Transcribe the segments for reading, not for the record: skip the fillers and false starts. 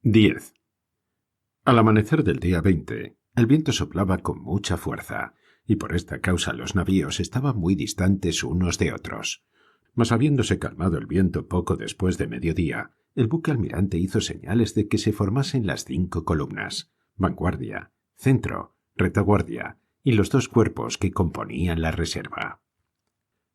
10. Al amanecer del día 20, el viento soplaba con mucha fuerza, y por esta causa los navíos estaban muy distantes unos de otros. Mas habiéndose calmado el viento poco después de mediodía, el buque almirante hizo señales de que se formasen las 5 columnas: vanguardia, centro, retaguardia y los 2 cuerpos que componían la reserva.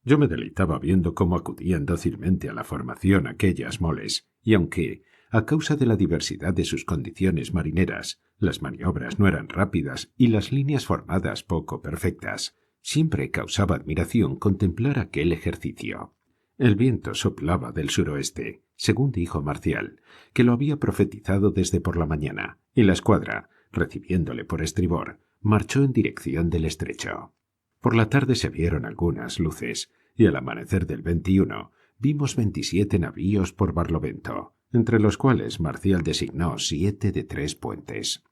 Yo me deleitaba viendo cómo acudían dócilmente a la formación aquellas moles, y aunque, a causa de la diversidad de sus condiciones marineras, las maniobras no eran rápidas y las líneas formadas poco perfectas, siempre causaba admiración contemplar aquel ejercicio. El viento soplaba del suroeste, según dijo Marcial, que lo había profetizado desde por la mañana, y la escuadra, recibiéndole por estribor, marchó en dirección del estrecho. Por la tarde se vieron algunas luces, y al amanecer del 21 vimos 27 navíos por Barlovento, entre los cuales Marcial designó 7 de 3 puentes.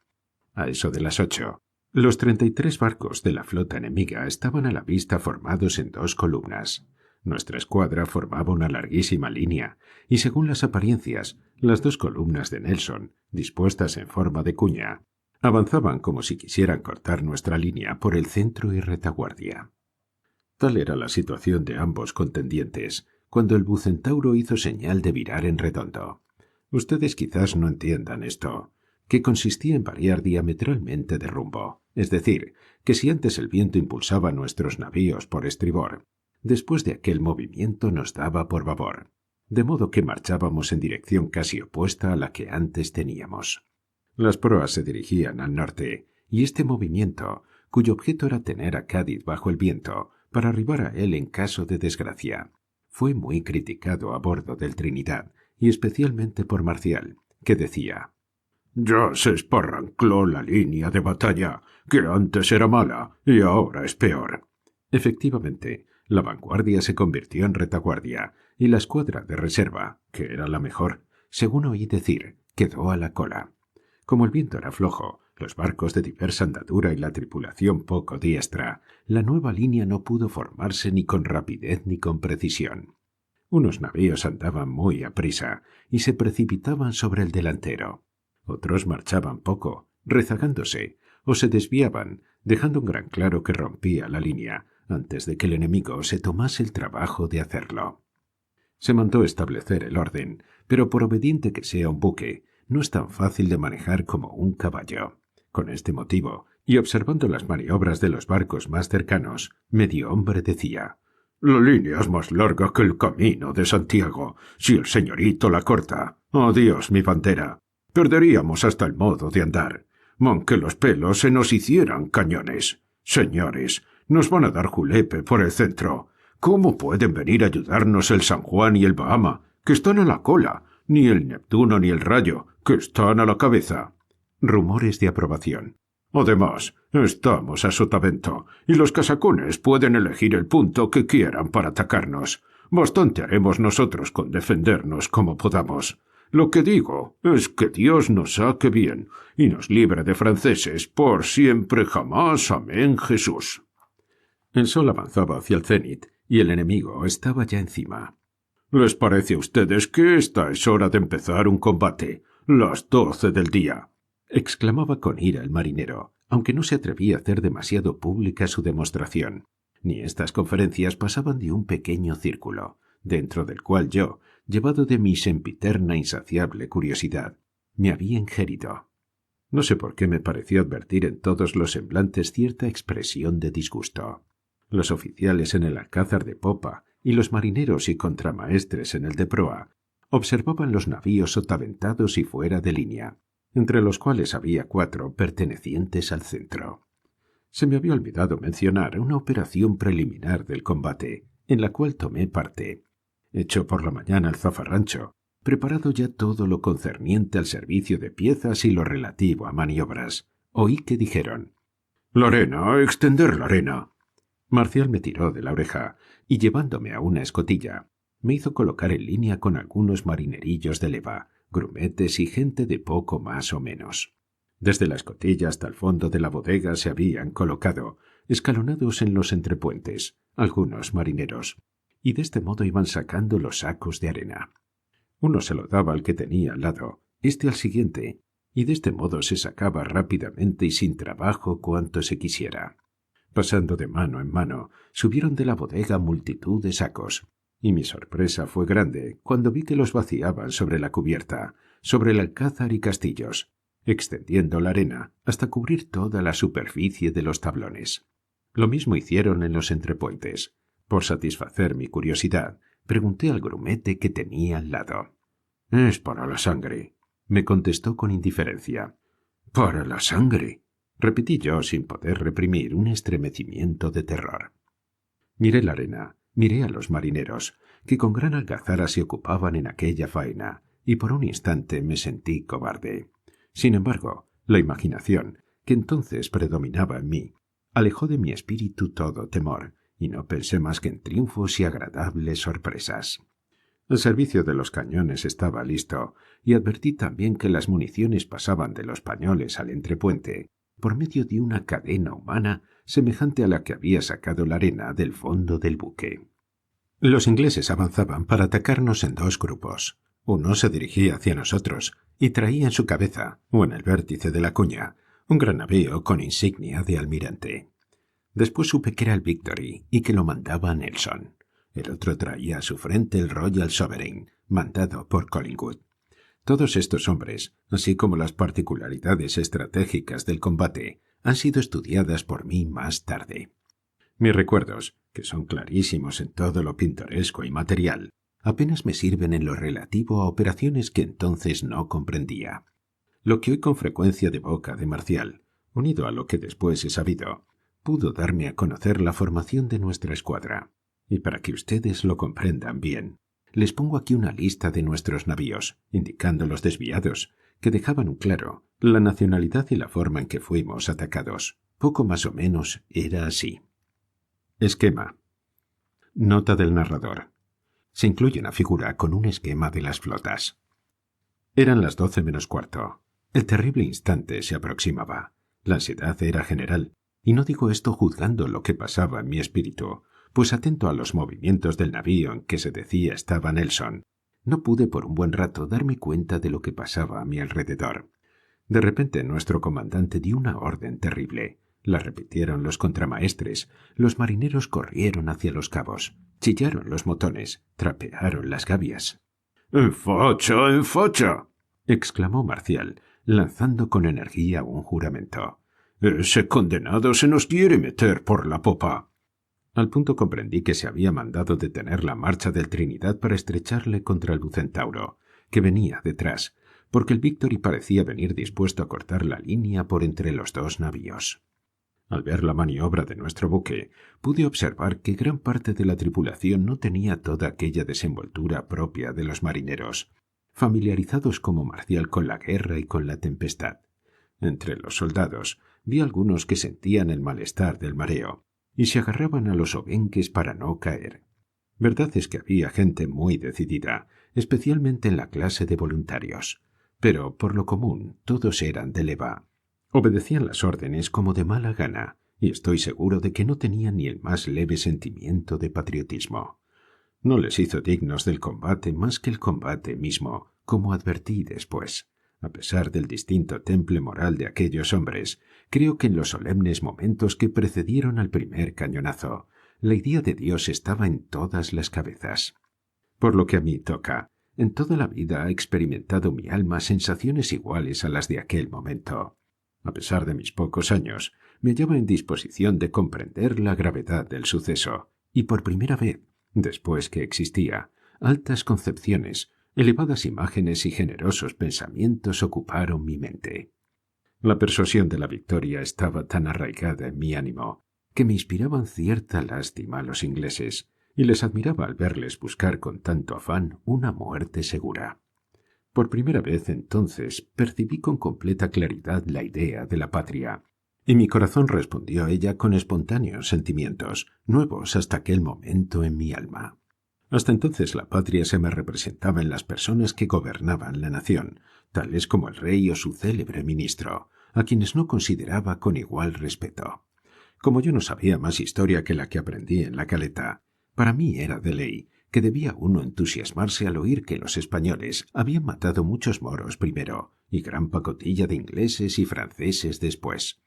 A eso de las 8, los 33 barcos de la flota enemiga estaban a la vista formados en 2 columnas. Nuestra escuadra formaba una larguísima línea, y según las apariencias, las 2 columnas de Nelson, dispuestas en forma de cuña, avanzaban como si quisieran cortar nuestra línea por el centro y retaguardia. Tal era la situación de ambos contendientes, cuando el Bucentauro hizo señal de virar en redondo. Ustedes quizás no entiendan esto, que consistía en variar diametralmente de rumbo, es decir, que si antes el viento impulsaba nuestros navíos por estribor, después de aquel movimiento nos daba por babor, de modo que marchábamos en dirección casi opuesta a la que antes teníamos. Las proas se dirigían al norte, y este movimiento, cuyo objeto era tener a Cádiz bajo el viento, para arribar a él en caso de desgracia, fue muy criticado a bordo del Trinidad, y especialmente por Marcial, que decía: «Ya se esparrancló la línea de batalla, que antes era mala y ahora es peor». Efectivamente, la vanguardia se convirtió en retaguardia, y la escuadra de reserva, que era la mejor, según oí decir, quedó a la cola. Como el viento era flojo, los barcos de diversa andadura y la tripulación poco diestra, la nueva línea no pudo formarse ni con rapidez ni con precisión. Unos navíos andaban muy aprisa y se precipitaban sobre el delantero. Otros marchaban poco, rezagándose, o se desviaban, dejando un gran claro que rompía la línea, antes de que el enemigo se tomase el trabajo de hacerlo. Se mandó establecer el orden, pero por obediente que sea un buque, no es tan fácil de manejar como un caballo. Con este motivo, y observando las maniobras de los barcos más cercanos, medio hombre decía: «La línea es más larga que el camino de Santiago. Si el señorito la corta, adiós mi bandera. Perderíamos hasta el modo de andar. Aunque los pelos se nos hicieran cañones. Señores, nos van a dar julepe por el centro. ¿Cómo pueden venir a ayudarnos el San Juan y el Bahama, que están a la cola, ni el Neptuno ni el Rayo, que están a la cabeza?» Rumores de aprobación. «Además, estamos a sotavento, y los casacones pueden elegir el punto que quieran para atacarnos. Bastante haremos nosotros con defendernos como podamos. Lo que digo es que Dios nos saque bien, y nos libre de franceses por siempre jamás. Amén, Jesús». El sol avanzaba hacia el cenit, y el enemigo estaba ya encima. «¿Les parece a ustedes que esta es hora de empezar un combate? Las 12 del día», exclamaba con ira el marinero, aunque no se atrevía a hacer demasiado pública su demostración. Ni estas conferencias pasaban de un pequeño círculo, dentro del cual yo, llevado de mi sempiterna insaciable curiosidad, me había ingerido. No sé por qué me pareció advertir en todos los semblantes cierta expresión de disgusto. Los oficiales en el alcázar de popa y los marineros y contramaestres en el de proa observaban los navíos sotaventados y fuera de línea, entre los cuales había 4 pertenecientes al centro. Se me había olvidado mencionar una operación preliminar del combate, en la cual tomé parte. Hecho por la mañana el zafarrancho, preparado ya todo lo concerniente al servicio de piezas y lo relativo a maniobras, oí que dijeron: «La arena, extender la arena». Marcial me tiró de la oreja y, llevándome a una escotilla, me hizo colocar en línea con algunos marinerillos de leva, grumetes y gente de poco más o menos. Desde la escotilla hasta el fondo de la bodega se habían colocado, escalonados en los entrepuentes, algunos marineros, y de este modo iban sacando los sacos de arena. Uno se lo daba al que tenía al lado, este al siguiente, y de este modo se sacaba rápidamente y sin trabajo cuanto se quisiera. Pasando de mano en mano, subieron de la bodega multitud de sacos, y mi sorpresa fue grande cuando vi que los vaciaban sobre la cubierta, sobre el alcázar y castillos, extendiendo la arena hasta cubrir toda la superficie de los tablones. Lo mismo hicieron en los entrepuentes. Por satisfacer mi curiosidad, pregunté al grumete que tenía al lado. «Es para la sangre», me contestó con indiferencia. «¿Para la sangre?», repetí yo sin poder reprimir un estremecimiento de terror. Miré la arena, miré a los marineros, que con gran algazara se ocupaban en aquella faena, y por un instante me sentí cobarde. Sin embargo, la imaginación, que entonces predominaba en mí, alejó de mi espíritu todo temor, y no pensé más que en triunfos y agradables sorpresas. El servicio de los cañones estaba listo, y advertí también que las municiones pasaban de los pañoles al entrepuente, por medio de una cadena humana semejante a la que había sacado la arena del fondo del buque. Los ingleses avanzaban para atacarnos en dos grupos. Uno se dirigía hacia nosotros y traía en su cabeza, o en el vértice de la cuña, un gran navío con insignia de almirante. Después supe que era el Victory y que lo mandaba Nelson. El otro traía a su frente el Royal Sovereign, mandado por Collingwood. Todos estos hombres, así como las particularidades estratégicas del combate, han sido estudiadas por mí más tarde. Mis recuerdos, que son clarísimos en todo lo pintoresco y material, apenas me sirven en lo relativo a operaciones que entonces no comprendía. Lo que hoy con frecuencia de boca de Marcial, unido a lo que después he sabido, pudo darme a conocer la formación de nuestra escuadra. Y para que ustedes lo comprendan bien, les pongo aquí una lista de nuestros navíos, indicando los desviados, que dejaban claro la nacionalidad y la forma en que fuimos atacados. Poco más o menos era así. Esquema. Nota del narrador. Se incluye una figura con un esquema de las flotas. Eran las 12 menos cuarto. El terrible instante se aproximaba. La ansiedad era general, y no digo esto juzgando lo que pasaba en mi espíritu, pues atento a los movimientos del navío en que se decía estaba Nelson, no pude por un buen rato darme cuenta de lo que pasaba a mi alrededor. De repente nuestro comandante dio una orden terrible. La repitieron los contramaestres, los marineros corrieron hacia los cabos, chillaron los motones, trapearon las gavias. «¡En facha, en facha!», exclamó Marcial, lanzando con energía un juramento. «Ese condenado se nos quiere meter por la popa». Al punto comprendí que se había mandado detener la marcha del Trinidad para estrecharle contra el Bucentauro, que venía detrás, porque el Victory parecía venir dispuesto a cortar la línea por entre los dos navíos. Al ver la maniobra de nuestro buque, pude observar que gran parte de la tripulación no tenía toda aquella desenvoltura propia de los marineros, familiarizados como Marcial con la guerra y con la tempestad. Entre los soldados vi algunos que sentían el malestar del mareo y se agarraban a los obenques para no caer. Verdad es que había gente muy decidida, especialmente en la clase de voluntarios, pero por lo común todos eran de leva. Obedecían las órdenes como de mala gana, y estoy seguro de que no tenían ni el más leve sentimiento de patriotismo. No les hizo dignos del combate más que el combate mismo, como advertí después. A pesar del distinto temple moral de aquellos hombres, creo que en los solemnes momentos que precedieron al primer cañonazo, la idea de Dios estaba en todas las cabezas. Por lo que a mí toca, en toda la vida ha experimentado mi alma sensaciones iguales a las de aquel momento. A pesar de mis pocos años, me hallaba en disposición de comprender la gravedad del suceso, y por primera vez, después que existía, altas concepciones, elevadas imágenes y generosos pensamientos ocuparon mi mente. La persuasión de la victoria estaba tan arraigada en mi ánimo que me inspiraban cierta lástima a los ingleses, y les admiraba al verles buscar con tanto afán una muerte segura. Por primera vez entonces percibí con completa claridad la idea de la patria, y mi corazón respondió a ella con espontáneos sentimientos, nuevos hasta aquel momento en mi alma. Hasta entonces la patria se me representaba en las personas que gobernaban la nación, tales como el rey o su célebre ministro, a quienes no consideraba con igual respeto. Como yo no sabía más historia que la que aprendí en la caleta, para mí era de ley que debía uno entusiasmarse al oír que los españoles habían matado muchos moros primero y gran pacotilla de ingleses y franceses después.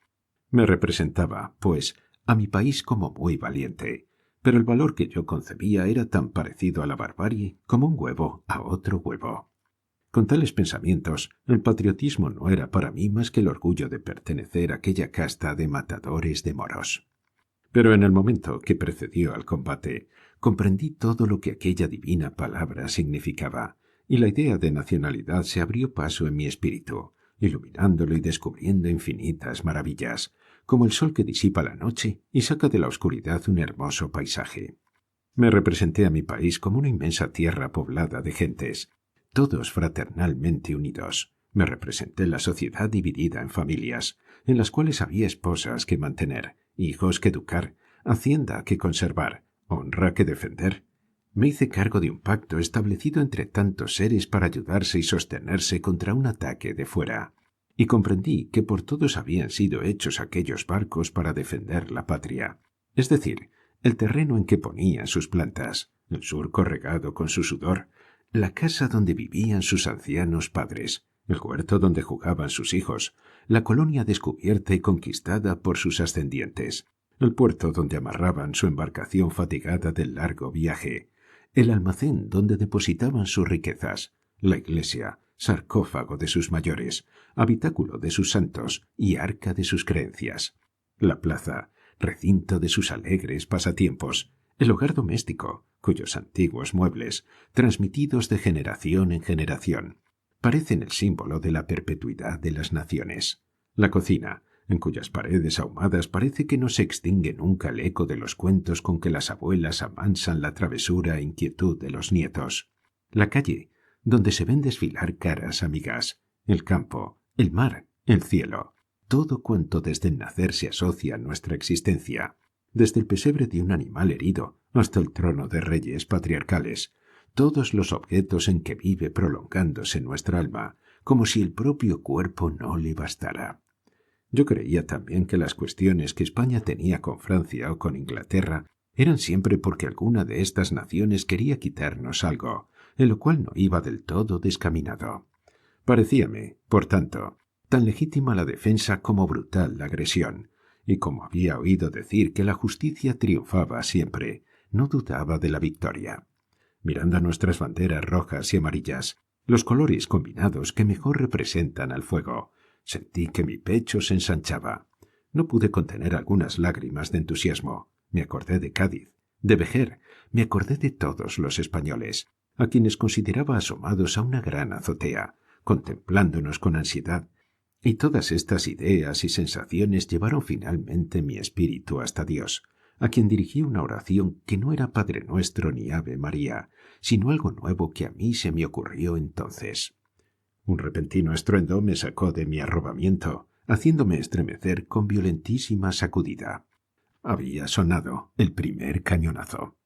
Me representaba, pues, a mi país como muy valiente, pero el valor que yo concebía era tan parecido a la barbarie como un huevo a otro huevo. Con tales pensamientos, el patriotismo no era para mí más que el orgullo de pertenecer a aquella casta de matadores de moros. Pero en el momento que precedió al combate, comprendí todo lo que aquella divina palabra significaba, y la idea de nacionalidad se abrió paso en mi espíritu, iluminándolo y descubriendo infinitas maravillas, como el sol que disipa la noche y saca de la oscuridad un hermoso paisaje. Me representé a mi país como una inmensa tierra poblada de gentes, todos fraternalmente unidos. Me representé la sociedad dividida en familias, en las cuales había esposas que mantener, hijos que educar, hacienda que conservar, honra que defender. Me hice cargo de un pacto establecido entre tantos seres para ayudarse y sostenerse contra un ataque de fuera, y comprendí que por todos habían sido hechos aquellos barcos para defender la patria, es decir, el terreno en que ponían sus plantas, el surco regado con su sudor, la casa donde vivían sus ancianos padres, el huerto donde jugaban sus hijos, la colonia descubierta y conquistada por sus ascendientes, el puerto donde amarraban su embarcación fatigada del largo viaje, el almacén donde depositaban sus riquezas, la iglesia, sarcófago de sus mayores, habitáculo de sus santos y arca de sus creencias, la plaza, recinto de sus alegres pasatiempos, el hogar doméstico, cuyos antiguos muebles, transmitidos de generación en generación, parecen el símbolo de la perpetuidad de las naciones, la cocina, en cuyas paredes ahumadas parece que no se extingue nunca el eco de los cuentos con que las abuelas amansan la travesura e inquietud de los nietos, la calle, donde se ven desfilar caras amigas, el campo, el mar, el cielo, todo cuanto desde el nacer se asocia a nuestra existencia, desde el pesebre de un animal herido hasta el trono de reyes patriarcales, todos los objetos en que vive prolongándose nuestra alma, como si el propio cuerpo no le bastara. Yo creía también que las cuestiones que España tenía con Francia o con Inglaterra eran siempre porque alguna de estas naciones quería quitarnos algo, en lo cual no iba del todo descaminado. Parecíame, por tanto, tan legítima la defensa como brutal la agresión, y como había oído decir que la justicia triunfaba siempre, no dudaba de la victoria. Mirando a nuestras banderas rojas y amarillas, los colores combinados que mejor representan al fuego, sentí que mi pecho se ensanchaba. No pude contener algunas lágrimas de entusiasmo. Me acordé de Cádiz, de Vejer, me acordé de todos los españoles, a quienes consideraba asomados a una gran azotea, contemplándonos con ansiedad, y todas estas ideas y sensaciones llevaron finalmente mi espíritu hasta Dios, a quien dirigí una oración que no era Padre Nuestro ni Ave María, sino algo nuevo que a mí se me ocurrió entonces. Un repentino estruendo me sacó de mi arrobamiento, haciéndome estremecer con violentísima sacudida. Había sonado el primer cañonazo.